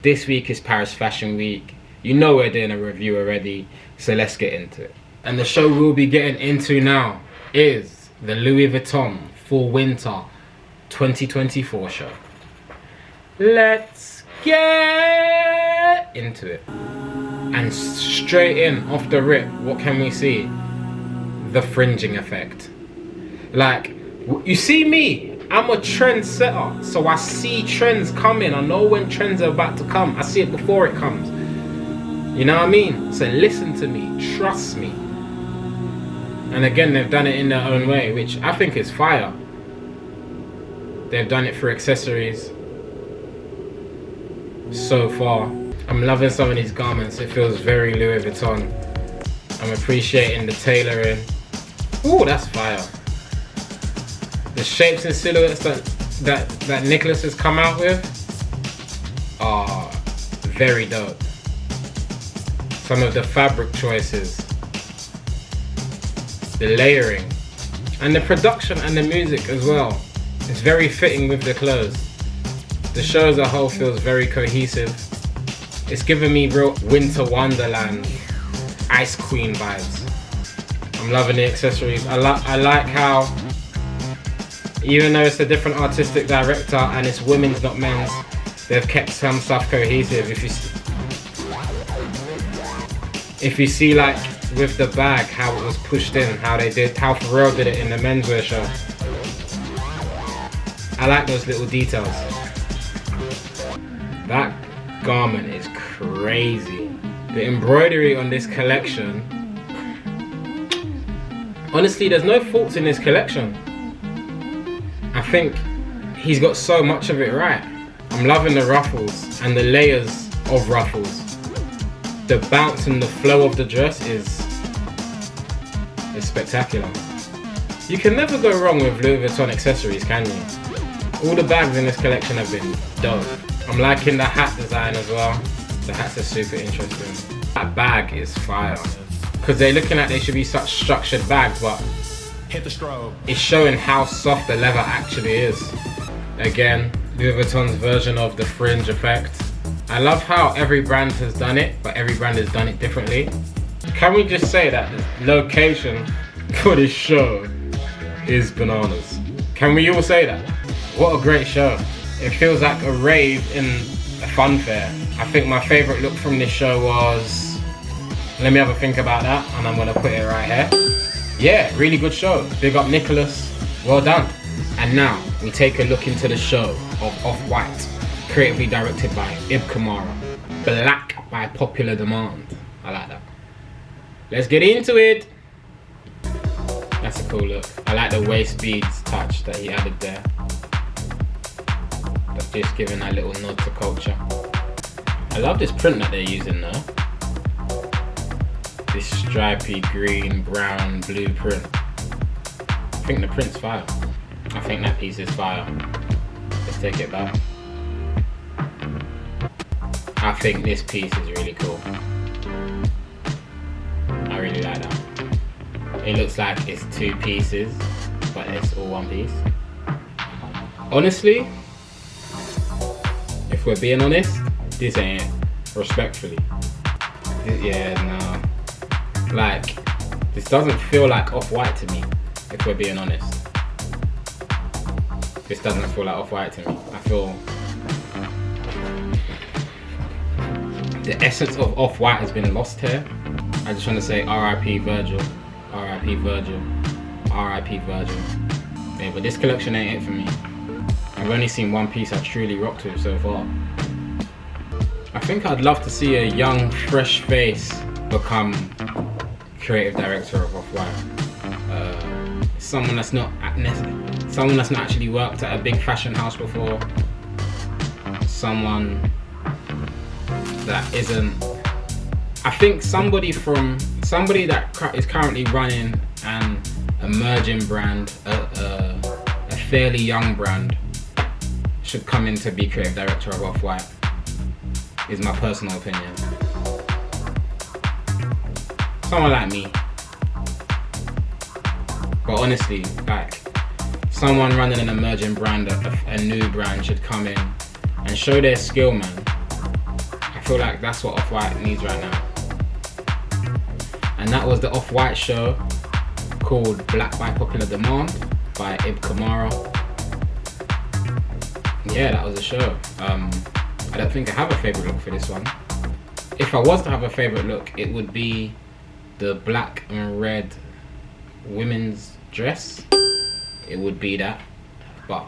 This week is Paris Fashion Week. You know we're doing a review already, so let's get into it. And the show we'll be getting into now is the Louis Vuitton Fall Winter 2024 show. Let's get into it. And straight in, off the rip, what can we see? The fringing effect. Like, you see me, I'm a trendsetter, so I see trends coming. I know when trends are about to come. I see it before it comes. You know what I mean? So listen to me, trust me. And again, they've done it in their own way, which I think is fire. They've done it for accessories. So far, I'm loving some of these garments. It feels very Louis Vuitton. I'm appreciating the tailoring. Ooh, that's fire. The shapes and silhouettes that Nicholas has come out with are very dope. Some of the fabric choices, the layering, and the production and the music as well. It's very fitting with the clothes. The show as a whole feels very cohesive. It's giving me real Winter Wonderland, Ice Queen vibes. I'm loving the accessories. I like how, even though it's a different artistic director and it's women's not men's, they've kept some stuff cohesive. If you see, like with the bag, how it was pushed in, how Pharrell did it in the menswear show. I like those little details. That garment is crazy. The embroidery on this collection, honestly, there's no faults in this collection. I think he's got so much of it right. I'm loving the ruffles and the layers of ruffles. The bounce and the flow of the dress is spectacular. You can never go wrong with Louis Vuitton accessories, can you? All the bags in this collection have been dope. I'm liking the hat design as well. The hats are super interesting. That bag is fire. Because they're looking like they should be such structured bags, but hit the strobe. It's showing how soft the leather actually is. Again, Louis Vuitton's version of the fringe effect. I love how every brand has done it, but every brand has done it differently. Can we just say that the location for this show is bananas? Can we all say that? What a great show. It feels like a rave in a fun fair. I think my favorite look from this show was, let me have a think about that, and I'm gonna put it right here. Yeah, really good show. Big up Nicholas, well done. And now we take a look into the show of Off-White, creatively directed by Ib Kamara. Black by popular demand. I like that. Let's get into it. That's a cool look. I like the waist beads touch that he added there. That's just giving that little nod to culture. I love this print that they're using though. This stripy green, brown, blue print. I think the print's fire. I think that piece is fire. Let's take it back. I think this piece is really cool. I really like that. It looks like it's two pieces, but it's all one piece. Honestly, if we're being honest, this ain't it. Respectfully. Yeah, no. Like, this doesn't feel like Off-White to me, if we're being honest. This doesn't feel like Off-White to me. I feel the essence of Off-White has been lost here. I just want to say R.I.P. Virgil, R.I.P. Virgil, R.I.P. Virgil. Yeah, but this collection ain't it for me. I've only seen one piece I truly rocked with so far. I think I'd love to see a young, fresh face become creative director of Off-White. Someone that's not actually worked at a big fashion house before. Someone that isn't. I think somebody that is currently running an emerging brand, a fairly young brand, should come in to be creative director of Off-White. Is my personal opinion. Someone like me. But honestly, like, someone running an emerging brand, a new brand should come in and show their skill, man. feel like that's what Off-White needs right now. And that was the Off-White show called Black by Popular Demand by Ib Kamara. Yeah, that was the show. I don't think I have a favourite look for this one. If I was to have a favourite look, it would be the black and red women's dress. It would be that. But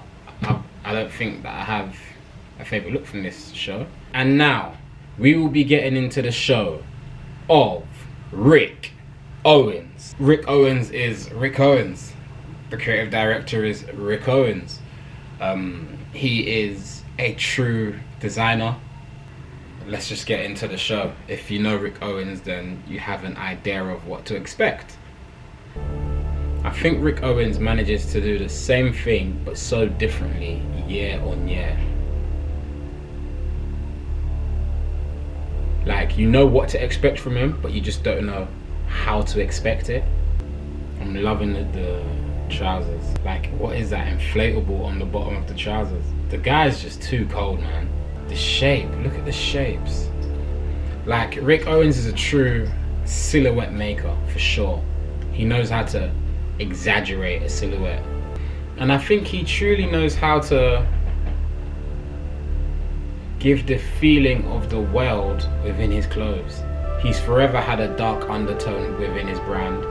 I don't think that I have a favourite look from this show. And now, we will be getting into the show of Rick Owens. Rick Owens is Rick Owens. The creative director is Rick Owens. He is a true designer. Let's just get into the show. If you know Rick Owens, then you have an idea of what to expect. I think Rick Owens manages to do the same thing but so differently year on year. Like, you know what to expect from him, but you just don't know how to expect it. I'm loving the trousers. Like, what is that inflatable on the bottom of the trousers? The guy's just too cold, man. The shape, look at the shapes. Like, Rick Owens is a true silhouette maker for sure. He knows how to exaggerate a silhouette, and I think he truly knows how to give the feeling of the world within his clothes. He's forever had a dark undertone within his brand,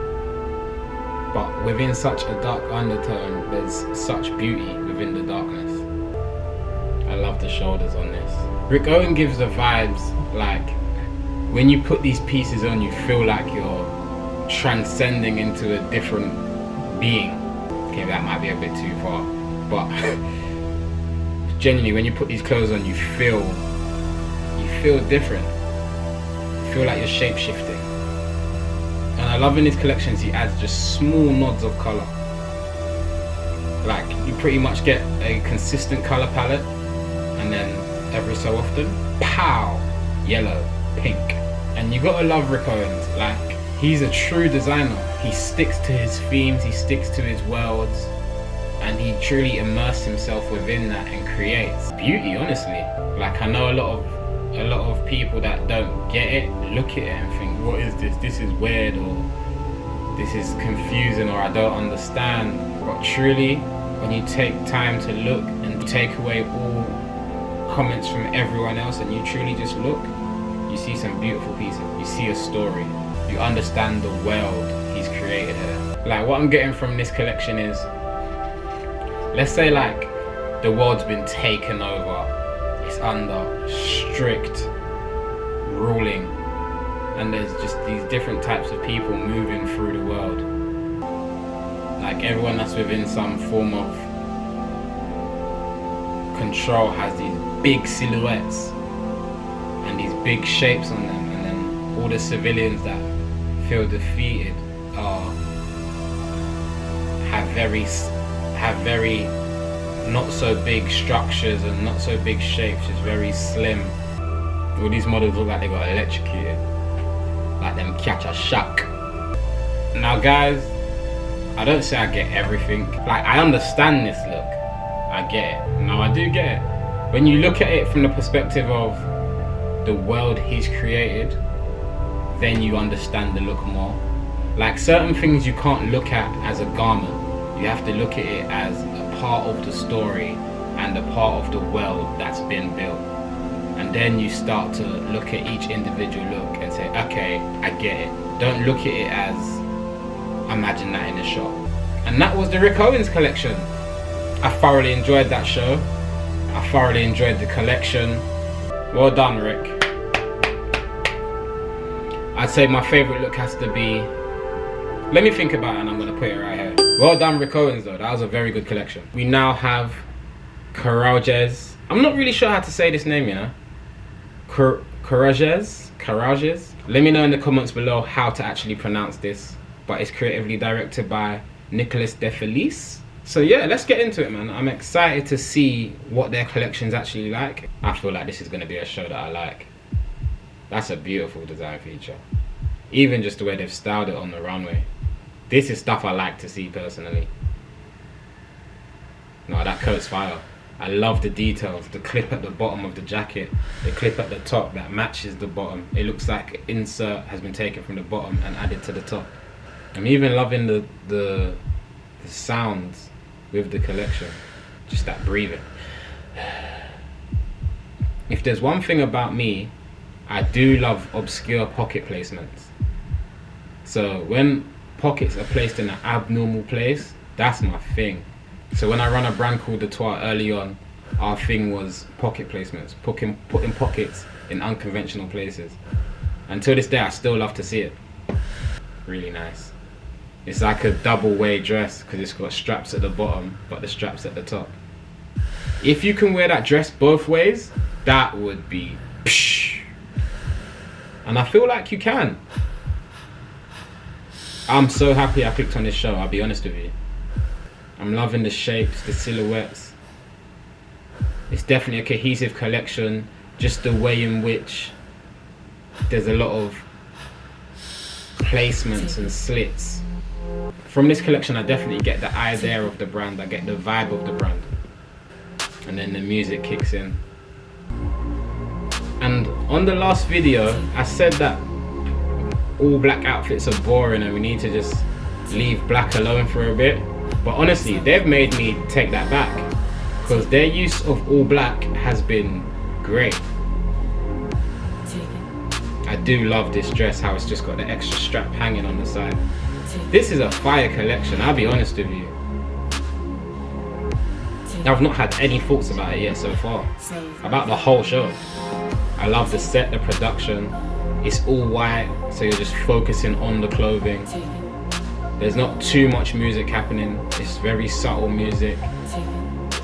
but within such a dark undertone, there's such beauty within the darkness. I love the shoulders on this. Rick Owens gives the vibes like when you put these pieces on, you feel like you're transcending into a different being. Okay, that might be a bit too far, but genuinely, when you put these clothes on, you feel different. You feel like you're shape shifting. And I love in his collections he adds just small nods of color. Like, you pretty much get a consistent color palette, and then every so often, pow, yellow, pink. And you gotta love Rick Owens. Like, he's a true designer. He sticks to his themes, he sticks to his worlds, and he truly immerses himself within that and creates beauty, honestly. Like, I know a lot of people that don't get it, look at it and think, what is this? This is weird, or this is confusing, or I don't understand. But truly, when you take time to look and take away all comments from everyone else and you truly just look, you see some beautiful pieces. You see a story. You understand the world he's created here. Like, what I'm getting from this collection is, let's say like the world's been taken over, it's under strict ruling, and there's just these different types of people moving through the world. Like, everyone that's within some form of control has these big silhouettes and these big shapes on them, and then all the civilians that feel defeated have very not so big structures and not so big shapes, just very slim. All these models look like they got electrocuted, like them catch a shock. Now guys, I don't say I get everything. Like, I understand this look, I get it. No, I do get it. When you look at it from the perspective of the world he's created, then you understand the look more. Like, certain things you can't look at as a garment. You have to look at it as a part of the story and a part of the world that's been built. And then you start to look at each individual look and say, okay, I get it. Don't look at it as, imagine that in a shop. And that was the Rick Owens collection. I thoroughly enjoyed that show. I thoroughly enjoyed the collection. Well done, Rick. I'd say my favourite look has to be, let me think about it and I'm going to put it right here. Well done, Rick Owens, though. That was a very good collection. We now have Karages. I'm not really sure how to say this name, you know. Karages. Let me know in the comments below how to actually pronounce this. But it's creatively directed by Nicolas De Felice. So yeah, let's get into it, man. I'm excited to see what their collection's actually like. I feel like this is going to be a show that I like. That's a beautiful design feature. Even just the way they've styled it on the runway. This is stuff I like to see personally. No, that coat's fire. I love the details, the clip at the bottom of the jacket, the clip at the top that matches the bottom. It looks like an insert has been taken from the bottom and added to the top. I'm even loving the sounds with the collection, just that breathing. If there's one thing about me, I do love obscure pocket placements. So when pockets are placed in an abnormal place, that's my thing. So when I run a brand called Dior early on, our thing was pocket placements, putting pockets in unconventional places. Until this day, I still love to see it. Really nice. It's like a double way dress because it's got straps at the bottom, but the straps at the top. If you can wear that dress both ways, that would be psh. And I feel like you can. I'm so happy I clicked on this show, I'll be honest with you. I'm loving the shapes, the silhouettes. It's definitely a cohesive collection, just the way in which there's a lot of placements and slits. From this collection, I definitely get the idea of the brand, I get the vibe of the brand. And then the music kicks in. And on the last video, I said that all black outfits are boring and we need to just leave black alone for a bit. But honestly, they've made me take that back because their use of all black has been great. I do love this dress, how it's just got the extra strap hanging on the side. This is a fire collection, I'll be honest with you. I've not had any thoughts about it yet so far, about the whole show. I love the set, the production. It's all white, so you're just focusing on the clothing. There's not too much music happening. It's very subtle music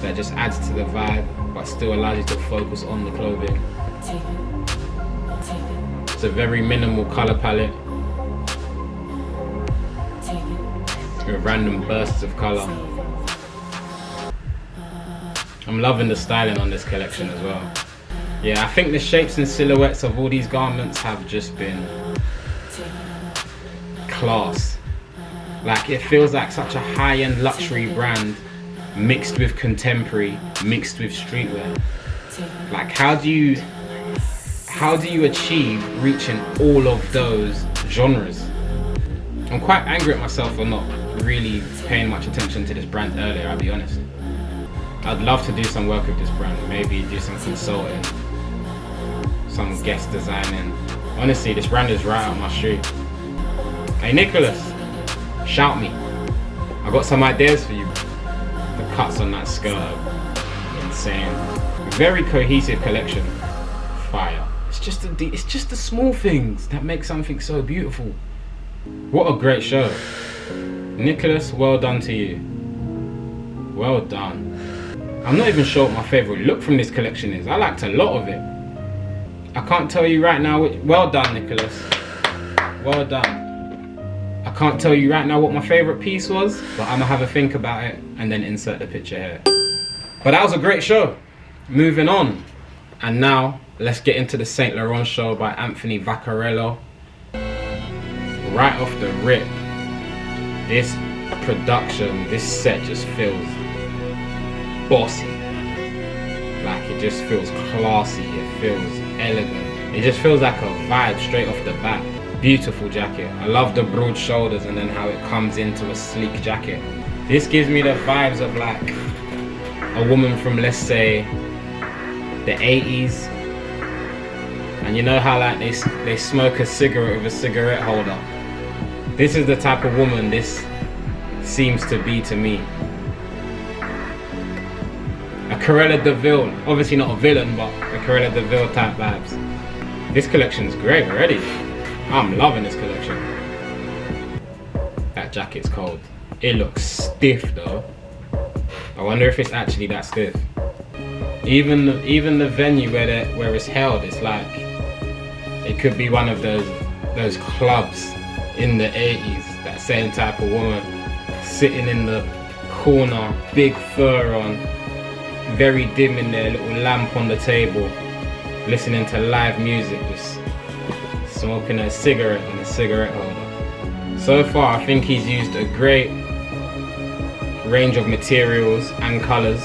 that just adds to the vibe, but still allows you to focus on the clothing. It's a very minimal color palette with random bursts of color. I'm loving the styling on this collection as well. Yeah, I think the shapes and silhouettes of all these garments have just been class. Like, it feels like such a high-end luxury brand mixed with contemporary, mixed with streetwear. Like, how do you achieve reaching all of those genres? I'm quite angry at myself for not really paying much attention to this brand earlier, I'll be honest. I'd love to do some work with this brand, maybe do some consulting, some guest designing. Honestly, this brand is right up my street. Hey Nicholas, shout me. I got some ideas for you. The cuts on that skirt, insane. Very cohesive collection. Fire. It's just the small things that make something so beautiful. What a great show. Nicholas, well done to you. Well done. I'm not even sure what my favourite look from this collection is. I liked a lot of it. I can't tell you right now. Well done, Nicholas. Well done. I can't tell you right now what my favourite piece was, but I'm gonna have a think about it and then insert the picture here. But that was a great show. Moving on. And now, let's get into the Saint Laurent show by Anthony Vaccarello. Right off the rip, this production, this set just feels bossy. Like, it just feels classy, it feels elegant. It just feels like a vibe straight off the bat. Beautiful jacket. I love the broad shoulders and then how it comes into a sleek jacket. This gives me the vibes of like a woman from, let's say, the 80s. And you know how like they smoke a cigarette with a cigarette holder. This is the type of woman this seems to be to me. A Cruella de Vil, obviously not a villain, but a Cruella de Vil type vibes. This collection's great already. I'm loving this collection. That jacket's cold. It looks stiff though. I wonder if it's actually that stiff. Even the venue where it's held, it's like it could be one of those clubs in the 80s. That same type of woman sitting in the corner, big fur on, very dim in there, little lamp on the table, listening to live music, just smoking a cigarette in a cigarette holder. So far, I think he's used a great range of materials and colours.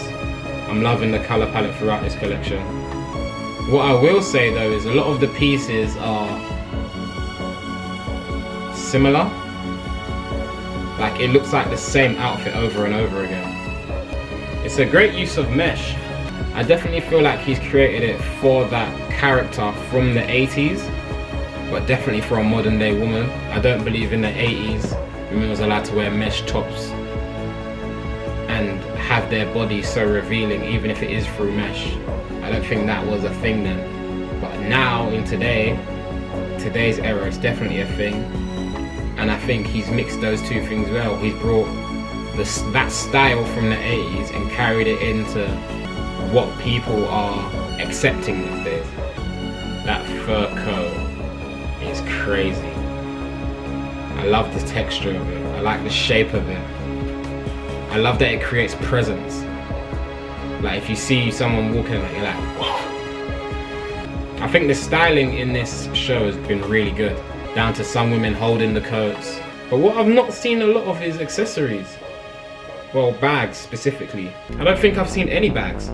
I'm loving the color palette throughout this collection. What I will say though is a lot of the pieces are similar. Like it looks like the same outfit over and over again. It's a great use of mesh. I definitely feel like he's created it for that character from the 80s, but definitely for a modern day woman. I don't believe in the 80s women was allowed to wear mesh tops and have their body so revealing, even if it is through mesh. I don't think that was a thing then. But now in today's era, it's definitely a thing. And I think he's mixed those two things well. He's brought that style from the 80s and carried it into what people are accepting these days. That fur coat is crazy. I love the texture of it. I like the shape of it. I love that it creates presence. Like if you see someone walking, like you're like, whoa. I think the styling in this show has been really good, down to some women holding the coats. But what I've not seen a lot of is accessories. Well, bags specifically. I don't think I've seen any bags,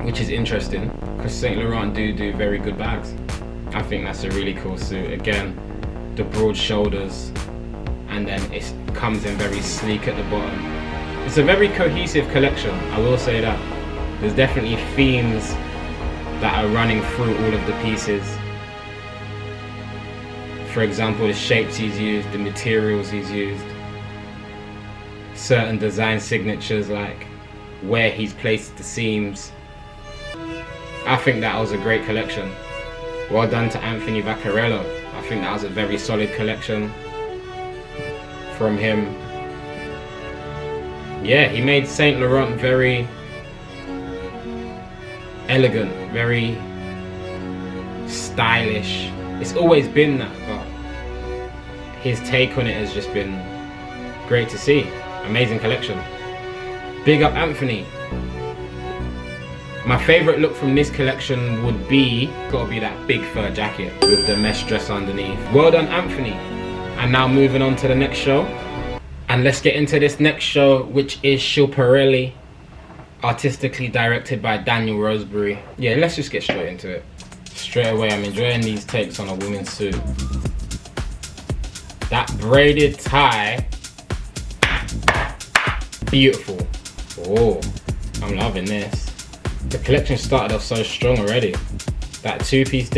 which is interesting because Saint Laurent do very good bags. I think that's a really cool suit. Again, the broad shoulders, and then it comes in very sleek at the bottom. It's a very cohesive collection, I will say that. There's definitely themes that are running through all of the pieces. For example, the shapes he's used, the materials he's used, certain design signatures like where he's placed the seams. I think that was a great collection. Well done to Anthony Vaccarello. I think that was a very solid collection from him. Yeah, he made Saint Laurent very elegant, very stylish. It's always been that, but his take on it has just been great to see. Amazing collection. Big up Anthony. My favorite look from this collection would be, gotta be that big fur jacket with the mesh dress underneath. Well done Anthony. And now moving on to the next show. And let's get into this next show, which is Schiaparelli, artistically directed by Danyal Roseberry. Yeah, let's just get straight into it. Straight away, I'm enjoying these takes on a women's suit. That braided tie, beautiful. Oh, I'm loving this. The collection started off so strong already. That two-piece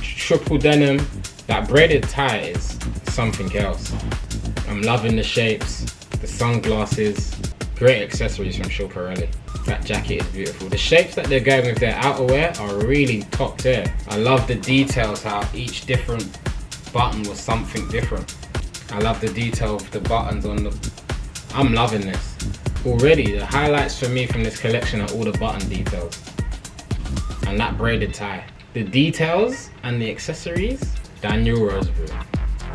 triple denim, that braided tie is something else. I'm loving the shapes, the sunglasses, great accessories from Schiaparelli. That jacket is beautiful. The shapes that they're going with their outerwear are really top tier. I love the details, how each different button was something different. I love the detail of the buttons on the... I'm loving this. Already, the highlights for me from this collection are all the button details. And that braided tie. The details and the accessories, Danyal Roseberry.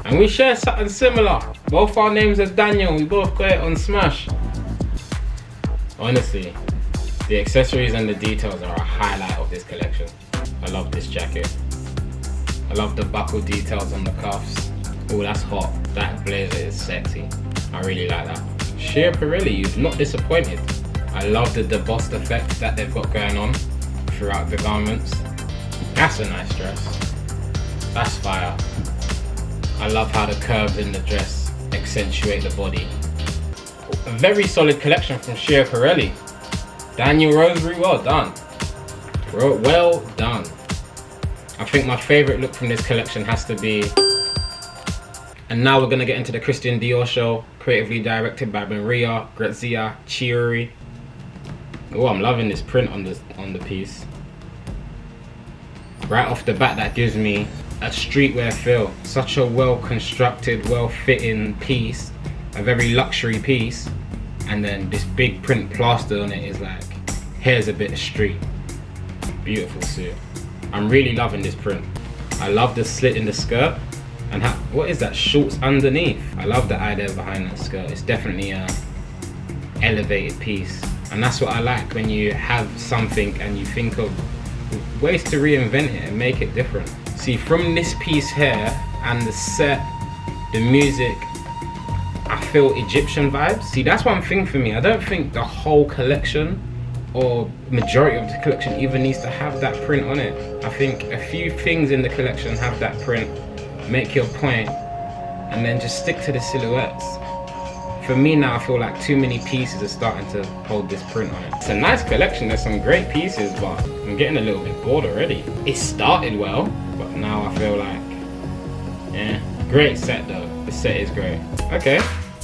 And we share something similar. Both our names are Danyal, we both got it on Smash. Honestly, the accessories and the details are a highlight of this collection. I love this jacket. I love the buckle details on the cuffs. Oh, that's hot. That blazer is sexy. I really like that. Schiaparelli, you've not disappointed. I love the debossed effect that they've got going on throughout the garments. That's a nice dress. That's fire. I love how the curves in the dress accentuate the body. A very solid collection from Schiaparelli. Danyal Roseberry, well done. Well done. I think my favorite look from this collection has to be... And now we're gonna get into the Christian Dior show, creatively directed by Maria Grazia Chiuri. Oh, I'm loving this print on the piece. Right off the bat, that gives me a streetwear feel. Such a well-constructed, well-fitting piece, a very luxury piece, and then this big print plastered on it is like, here's a bit of street. Beautiful suit. I'm really loving this print. I love the slit in the skirt. And what is that, shorts underneath? I love the idea behind that skirt. It's definitely a elevated piece. And that's what I like, when you have something and you think of ways to reinvent it and make it different. See, from this piece here and the set, the music, I feel Egyptian vibes. See, that's one thing for me. I don't think the whole collection or majority of the collection even needs to have that print on it. I think a few things in the collection have that print, make your point, and then just stick to the silhouettes. For me now, I feel like too many pieces are starting to hold this print on it. It's a nice collection, there's some great pieces, but I'm getting a little bit bored already. It started well, but now I feel like, yeah. Great set though, the set is great. Okay,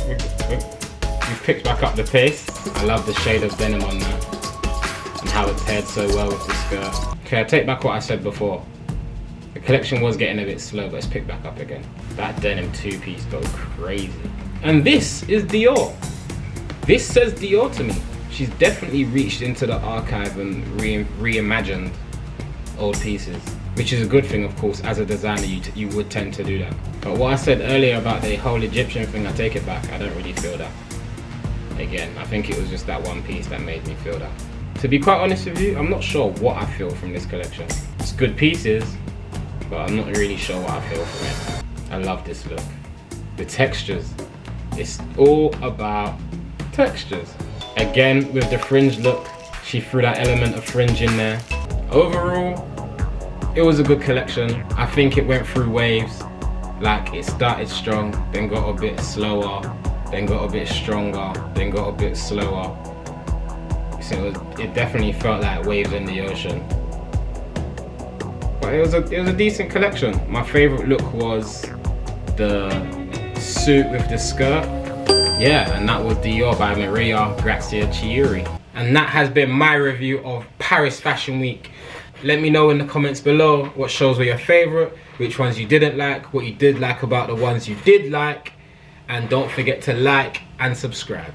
we've picked back up the pace. I love the shade of denim on that, and how it's paired so well with the skirt. Okay, I take back what I said before. The collection was getting a bit slow, but it's picked back up again. That denim two-piece go crazy. And this is Dior. This says Dior to me. She's definitely reached into the archive and reimagined old pieces, which is a good thing, of course. As a designer, you would tend to do that. But what I said earlier about the whole Egyptian thing, I take it back. I don't really feel that. Again, I think it was just that one piece that made me feel that. To be quite honest with you, I'm not sure what I feel from this collection. It's good pieces, but I'm not really sure what I feel from it. I love this look. The textures. It's all about textures. Again, with the fringe look, she threw that element of fringe in there. Overall, it was a good collection. I think it went through waves. Like, it started strong, then got a bit slower, then got a bit stronger, then got a bit slower. So it definitely felt like waves in the ocean. But it was a decent collection. My favorite look was the suit with the skirt. Yeah, and that was Dior by Maria Grazia Chiuri. And that has been my review of Paris Fashion Week. Let me know in the comments below what shows were your favorite, which ones you didn't like, what you did like about the ones you did like, and don't forget to like and subscribe.